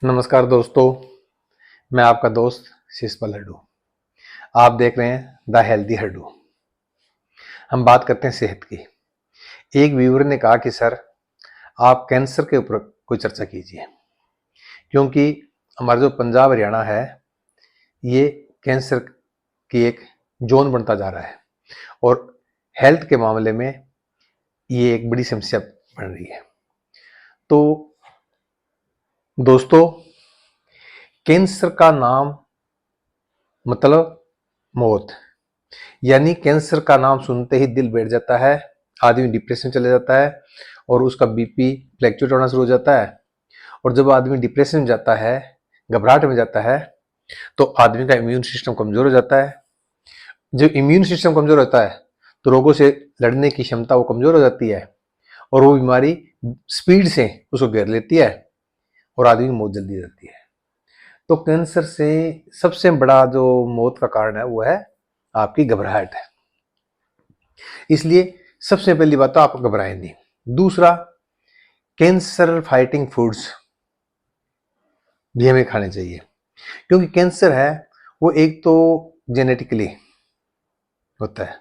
नमस्कार दोस्तों, मैं आपका दोस्त शिशपाल हड्डू। आप देख रहे हैं द हेल्दी हड्डू। हम बात करते हैं सेहत की। एक व्यूअर ने कहा कि सर आप कैंसर के ऊपर कोई चर्चा कीजिए, क्योंकि हमारा जो पंजाब हरियाणा है ये कैंसर की एक जोन बनता जा रहा है और हेल्थ के मामले में ये एक बड़ी समस्या बन रही है। तो दोस्तों, कैंसर का नाम मतलब मौत, यानी कैंसर का नाम सुनते ही दिल बैठ जाता है, आदमी डिप्रेशन में चले जाता है और उसका बीपी फ्लैक्चुएट होना शुरू हो जाता है। और जब आदमी डिप्रेशन में जाता है, घबराहट में जाता है, तो आदमी का इम्यून सिस्टम कमजोर हो जाता है। जब इम्यून सिस्टम कमजोर होता है तो रोगों से लड़ने की क्षमता वो कमजोर हो जाती है और वो बीमारी स्पीड से उसको घेर लेती है और आदमी की मौत जल्दी हो जाती है। तो कैंसर से सबसे बड़ा जो मौत का कारण है वो है आपकी घबराहट है। इसलिए सबसे पहली बात तो आप घबराएं नहीं। दूसरा, कैंसर फाइटिंग फूड्स भी हमें खाने चाहिए, क्योंकि कैंसर है वो एक तो जेनेटिकली होता है,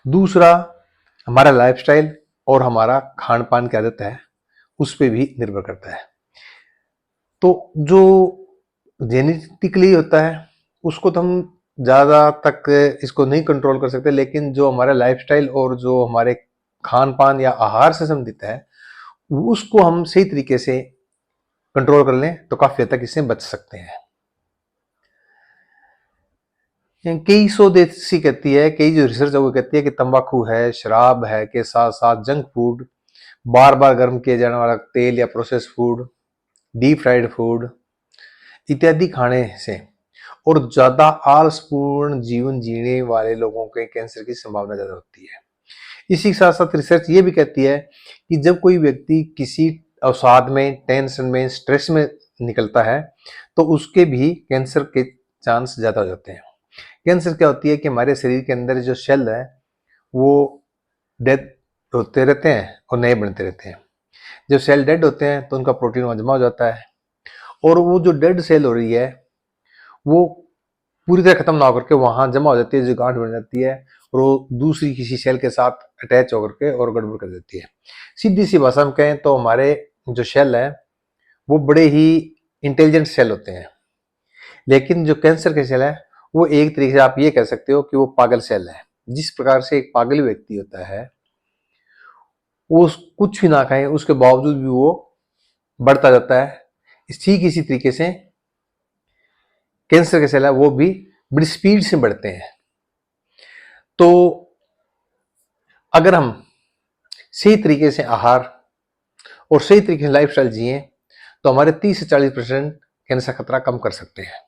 दूसरा हमारा लाइफस्टाइल और हमारा खान पान की आदत है उस पर भी निर्भर करता है। तो जो जेनेटिकली होता है उसको तो हम ज़्यादा तक इसको नहीं कंट्रोल कर सकते, लेकिन जो हमारा लाइफस्टाइल और जो हमारे खान पान या आहार से संबंधित है उसको हम सही तरीके से कंट्रोल कर लें तो काफ़ी हद तक इससे बच सकते हैं। कई स्वदेशी कहती है, कई जो रिसर्च है वो कहती है कि तंबाकू है, शराब है के साथ साथ जंक फूड, बार बार गर्म किए जाने वाला तेल या process food, deep fried food इत्यादि खाने से और ज्यादा आलसपूर्ण जीवन जीने वाले लोगों के कैंसर की संभावना ज्यादा होती है। इसी के साथ साथ रिसर्च ये भी कहती है कि जब कोई व्यक्ति किसी अवसाद में, टेंशन में, स्ट्रेस में निकलता है तो उसके भी कैंसर के चांस ज्यादा हो जाते हैं। कैंसर क्या होती है कि हमारे शरीर के अंदर जो सेल है वो डेथ होते रहते हैं और नए बनते रहते हैं। जब सेल डेड होते हैं तो उनका प्रोटीन वहां जमा हो जाता है और वो जो डेड सेल हो रही है वो पूरी तरह खत्म ना होकर के वहां जमा हो जाती है, जो गांठ बन जाती है और वो दूसरी किसी सेल के साथ अटैच होकर के और गड़बड़ कर देती है। सीधी सी भाषा में कहें तो हमारे जो सेल है वो बड़े ही इंटेलिजेंट सेल होते हैं, लेकिन जो कैंसर के सेल है वो एक तरीके से आप ये कह सकते हो कि वो पागल सेल है। जिस प्रकार से एक पागल व्यक्ति होता है वो कुछ भी ना खाए उसके बावजूद भी वो बढ़ता जाता है, ठीक इसी तरीके से कैंसर के सेल है वो भी बड़ी स्पीड से बढ़ते हैं। तो अगर हम सही तरीके से आहार और सही तरीके से लाइफस्टाइल जिए तो हमारे 30 से 40% कैंसर खतरा कम कर सकते हैं।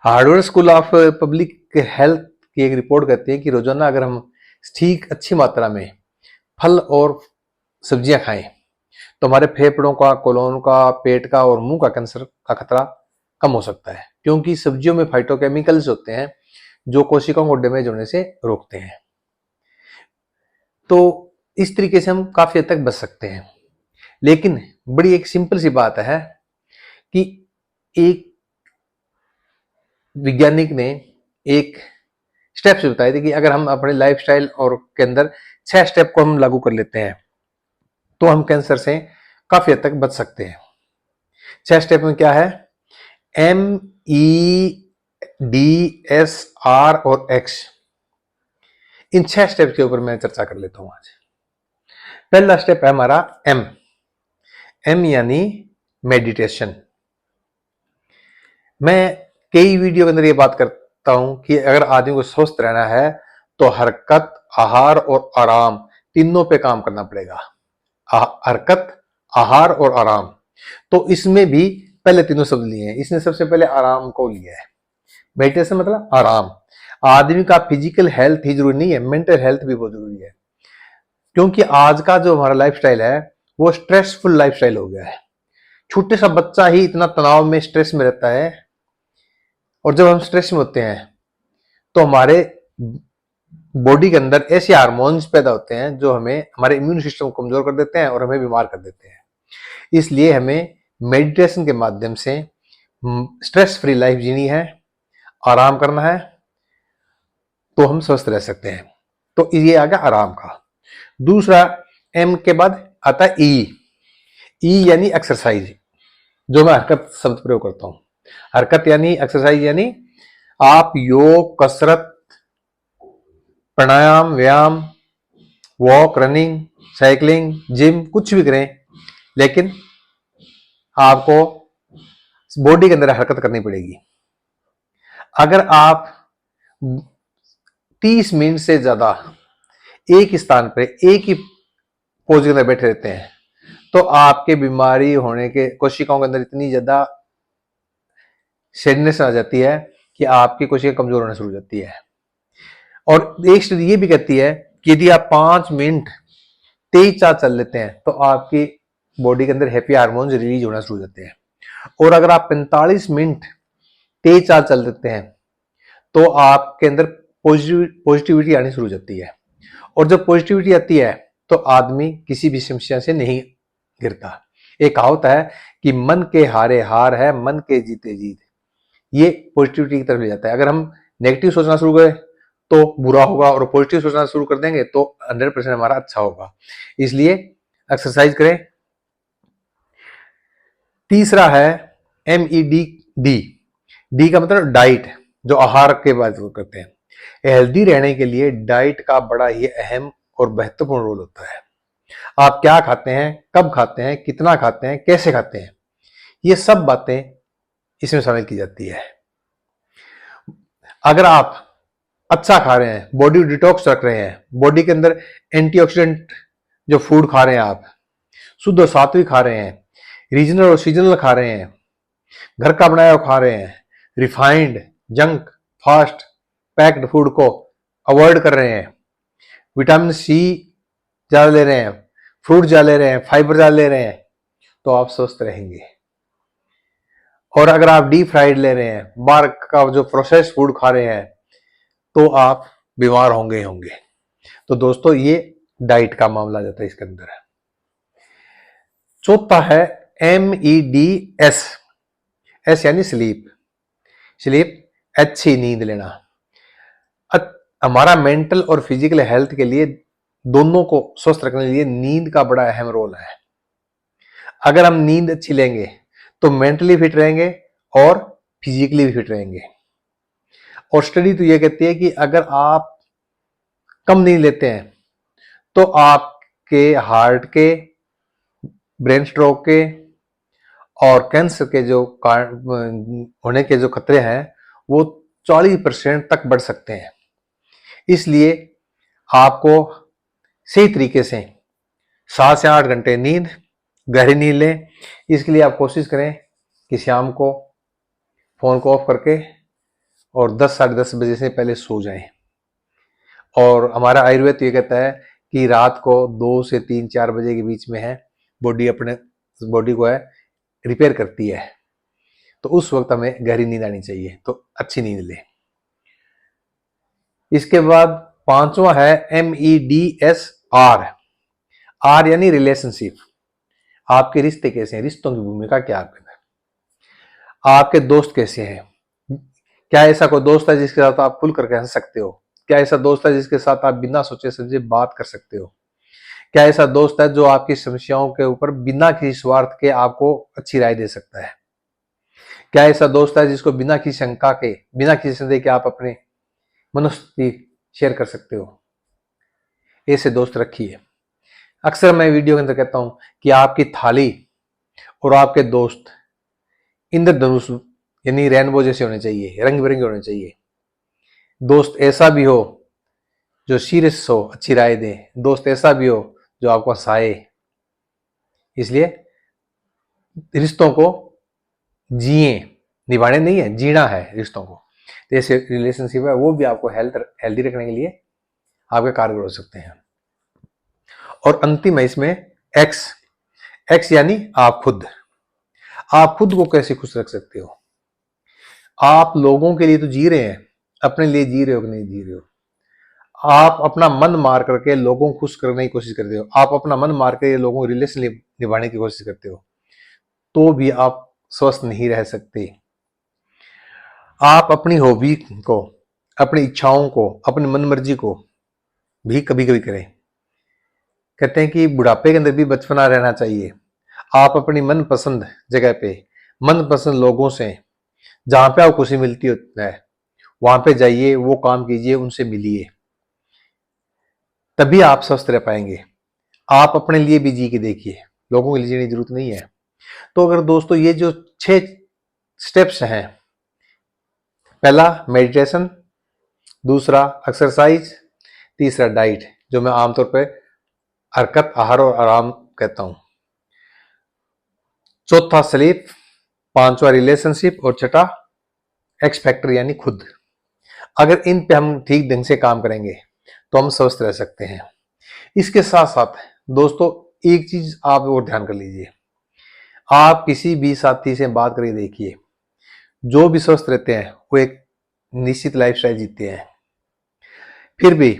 Harvard school of public health की एक रिपोर्ट कहती है कि रोजाना अगर हम ठीक अच्छी मात्रा में फल और सब्जियां खाएं तो हमारे फेफड़ों का, कोलोन का, पेट का और मुंह का कैंसर का खतरा कम हो सकता है, क्योंकि सब्जियों में फाइटोकेमिकल्स होते हैं जो कोशिकाओं को डैमेज होने से रोकते हैं। तो इस तरीके से हम काफी हद तक बच सकते हैं। लेकिन बड़ी एक सिंपल सी बात है कि एक वैज्ञानिक ने एक स्टेप्स बताए थे कि अगर हम अपने लाइफस्टाइल और के अंदर 6 स्टेप को हम लागू कर लेते हैं तो हम कैंसर से काफी हद तक बच सकते हैं। 6 स्टेप में क्या है? MEDSR और X, इन 6 स्टेप के ऊपर मैं चर्चा कर लेता हूं आज। पहला स्टेप है हमारा M यानी मेडिटेशन। मैं कई वीडियो के अंदर ये बात करता हूं कि अगर आदमी को स्वस्थ रहना है तो हरकत, आहार और आराम तीनों पे काम करना पड़ेगा। हरकत, आहार और आराम, तो इसमें भी पहले तीनों शब्द लिए हैं, इसने सबसे पहले आराम को लिया है। मेडिटेशन मतलब आराम। आदमी का फिजिकल हेल्थ ही जरूरी नहीं है, मेंटल हेल्थ भी बहुत जरूरी है, क्योंकि आज का जो हमारा लाइफस्टाइल है वो स्ट्रेसफुल लाइफस्टाइल हो गया है। छोटे सा बच्चा ही इतना तनाव में, स्ट्रेस में रहता है, और जब हम स्ट्रेस में होते हैं तो हमारे बॉडी के अंदर ऐसे हार्मोन्स पैदा होते हैं जो हमें, हमारे इम्यून सिस्टम को कमजोर कर देते हैं और हमें बीमार कर देते हैं। इसलिए हमें मेडिटेशन के माध्यम से स्ट्रेस फ्री लाइफ जीनी है, आराम करना है, तो हम स्वस्थ रह सकते हैं। तो ये आ गया आराम का। दूसरा, एम के बाद आता है ई। ई यानी एक्सरसाइज, जो मैं हरकत शब्द प्रयोग करता हूं। हरकत यानी एक्सरसाइज, यानी आप योग, कसरत, प्राणायाम, व्यायाम, वॉक, रनिंग, साइकिलिंग, जिम, कुछ भी करें, लेकिन आपको बॉडी के अंदर हरकत करनी पड़ेगी। अगर आप 30 मिनट से ज्यादा एक ही स्थान पर एक ही पोज के अंदर बैठे रहते हैं, तो आपके बीमारी होने के कोशिकाओं के अंदर इतनी ज्यादा शेडनेस आ जाती है कि आपकी कोशिका कमजोर होना शुरू हो जाती है। और एक स्टडी ये भी कहती है कि यदि आप 5 मिनट तेज चाल चल लेते हैं, तो आपकी बॉडी के अंदर हैप्पी हार्मोन्स रिलीज होना शुरू हो जाते हैं। और अगर आप 45 मिनट तेज चाल चल देते हैं, तो आपके अंदर पॉजिटिविटी आनी शुरू हो जाती है। और जब पॉजिटिविटी आती है, तो आदमी किसी भी समस्या से नहीं गिरता। एक कहावत है कि मन के हारे हार है, मन के जीते जीत। ये पॉजिटिविटी की तरफ ले जाता है। अगर हम नेगेटिव सोचना शुरू करें तो बुरा होगा, और पॉजिटिव सोचना शुरू कर देंगे तो 100% हमारा अच्छा होगा। इसलिए एक्सरसाइज करें। तीसरा है MED, डी। डी का मतलब डाइट, जो आहार के बात करते हैं। हेल्दी रहने के लिए डाइट का बड़ा ही अहम और महत्वपूर्ण रोल होता है। आप क्या खाते हैं, कब खाते हैं, कितना खाते हैं, कैसे खाते हैं, ये सब बातें इसमें शामिल की जाती है। अगर आप अच्छा खा रहे हैं, बॉडी डिटॉक्स रख रहे हैं, बॉडी के अंदर एंटीऑक्सीडेंट जो फूड खा रहे हैं, आप शुद्ध और सात्विक खा रहे हैं, रीजनल और सीजनल खा रहे हैं, घर का बनाया हुआ खा रहे हैं, refined, junk, fast packed food को अवॉइड कर रहे हैं, विटामिन सी ज्यादा ले रहे हैं, फ्रूट ज्यादा ले रहे हैं, फाइबर ज्यादा ले रहे हैं, तो आप स्वस्थ रहेंगे। और अगर आप डीप फ्राइड ले रहे हैं, बाहर का जो प्रोसेस फूड खा रहे हैं, तो आप बीमार होंगे ही होंगे। तो दोस्तों, ये डाइट का मामला जाता है इसके अंदर। चौथा है MEDS। एस यानी स्लीप। स्लीप, अच्छी नींद लेना। हमारा मेंटल और फिजिकल हेल्थ के लिए, दोनों को स्वस्थ रखने के लिए नींद का बड़ा अहम रोल है। अगर हम नींद अच्छी लेंगे तो मेंटली फिट रहेंगे और फिजिकली भी फिट रहेंगे। और स्टडी तो यह कहती है कि अगर आप कम नींद लेते हैं, तो आपके हार्ट के, ब्रेन स्ट्रोक के और कैंसर के जो होने के जो खतरे हैं, वो 40% तक बढ़ सकते हैं। इसलिए आपको सही तरीके से 7 से 8 घंटे नींद, गहरी नींद लें। इसके लिए आप कोशिश करें कि शाम को फोन को ऑफ करके और 10 साढ़े 10 बजे से पहले सो जाएं। और हमारा आयुर्वेद तो ये कहता है कि रात को 2 से 3-4 बजे के बीच में है बॉडी अपने बॉडी को है रिपेयर करती है, तो उस वक्त हमें गहरी नींद आनी चाहिए, तो अच्छी नींद लें। इसके बाद पांचवा है MEDSR। आर यानी रिलेशनशिप। आपके रिश्ते कैसे हैं, रिश्तों की भूमिका क्या है, आपके दोस्त कैसे हैं। क्या ऐसा कोई दोस्त है जिसके साथ आप खुल करके हंस सकते हो? क्या ऐसा दोस्त है जिसके साथ आप बिना सोचे समझे बात कर सकते हो? क्या ऐसा दोस्त है जो आपकी समस्याओं के ऊपर बिना किसी स्वार्थ के आपको अच्छी राय दे सकता है? क्या ऐसा दोस्त है जिसको बिना किसी शंका के, बिना किसी संदेह के आप अपने मनोस्थिति शेयर कर सकते हो? ऐसे दोस्त रखिए। अक्सर मैं वीडियो के अंदर कहता हूं कि आपकी थाली और आपके दोस्त इंद्रधनुष यानी रेनबो जैसे होने चाहिए, रंग बिरंगे होने चाहिए। दोस्त ऐसा भी हो जो सीरियस हो, अच्छी राय दे। दोस्त ऐसा भी हो जो आपको हंसाए। इसलिए रिश्तों को जिए, निभाने नहीं है, जीना है रिश्तों को। जैसे रिलेशनशिप है, वो भी आपको हेल्दी रखने के लिए आपके कारगर हो सकते हैं। और अंतिम है इसमें एक्स। एक्स यानी आप खुद। आप खुद को कैसे खुश रख सकते हो? आप लोगों के लिए तो जी रहे हैं, अपने लिए जी रहे हो कि नहीं जी रहे हो? आप अपना मन मार करके लोगों को खुश करने की कोशिश करते हो, आप अपना मन मार के लोगों को रिलेशन निभाने की कोशिश करते हो, तो भी आप स्वस्थ नहीं रह सकते। आप अपनी हॉबी को, अपनी इच्छाओं को, अपनी मनमर्जी को भी कभी कभी करें। कहते हैं कि बुढ़ापे के अंदर भी बचपना रहना चाहिए। आप अपनी मनपसंद जगह पे, मनपसंद लोगों से, जहां पे आपको खुशी मिलती है, वहां पे जाइए, वो काम कीजिए, उनसे मिलिए, तभी आप स्वस्थ रह पाएंगे। आप अपने लिए भी जी के देखिए, लोगों के लिए जीने की जरूरत नहीं है। तो अगर दोस्तों ये जो 6 स्टेप्स हैं, पहला मेडिटेशन, दूसरा एक्सरसाइज, तीसरा डाइट, जो मैं आमतौर पर हरकत, आहार और आराम कहता हूं, चौथा स्लीप, पांचवा रिलेशनशिप और छठा एक्स फैक्टर यानी खुद। अगर इन पे हम ठीक ढंग से काम करेंगे तो हम स्वस्थ रह सकते हैं। इसके साथ साथ दोस्तों एक चीज आप और ध्यान कर लीजिए, आप किसी भी साथी से बात करके देखिए, जो भी स्वस्थ रहते हैं वो एक निश्चित लाइफस्टाइल जीते हैं। फिर भी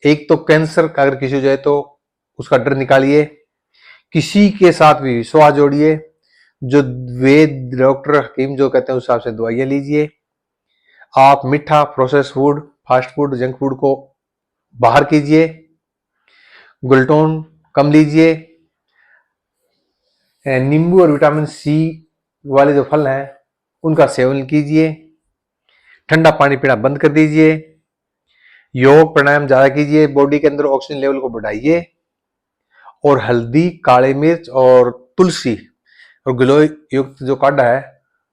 एक तो कैंसर का अगर किसी हो जाए तो उसका डर निकालिए, किसी के साथ भी विश्वास जोड़िए, जो वेद डॉक्टर हकीम जो कहते हैं उस हिसाब से दवाइयां लीजिए। आप मीठा, process food, fast food, junk food को बाहर कीजिए, ग्लूटोन कम लीजिए, नींबू और विटामिन सी वाले जो फल हैं उनका सेवन कीजिए, ठंडा पानी पीना बंद कर दीजिए, योग प्राणायाम ज्यादा कीजिए, बॉडी के अंदर ऑक्सीजन लेवल को बढ़ाइए, और हल्दी, काली मिर्च और तुलसी और गिलोय युक्त जो काढ़ा है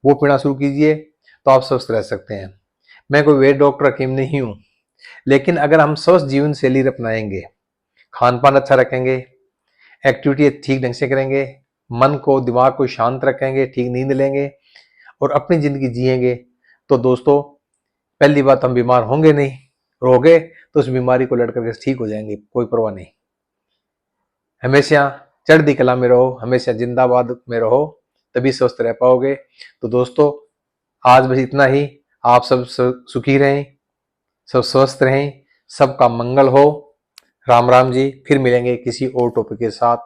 वो पीना शुरू कीजिए, तो आप स्वस्थ रह सकते हैं। मैं कोई वेद डॉक्टर हकीम नहीं हूं, लेकिन अगर हम स्वस्थ जीवन शैली अपनाएंगे, खान पान अच्छा रखेंगे, एक्टिविटी ठीक ढंग से करेंगे, मन को, दिमाग को शांत रखेंगे, ठीक नींद लेंगे और अपनी जिंदगी जिएंगे, तो दोस्तों पहली बात हम बीमार होंगे नहीं, और हो गए तो उस बीमारी को लड़कर के ठीक हो जाएंगे, कोई परवाह नहीं। हमेशा चढ़ती कला में रहो, हमेशा जिंदाबाद में रहो, तभी स्वस्थ रह पाओगे। तो दोस्तों आज बस इतना ही। आप सब सुखी रहें, सब स्वस्थ रहें, सबका मंगल हो। राम राम जी। फिर मिलेंगे किसी और टॉपिक के साथ।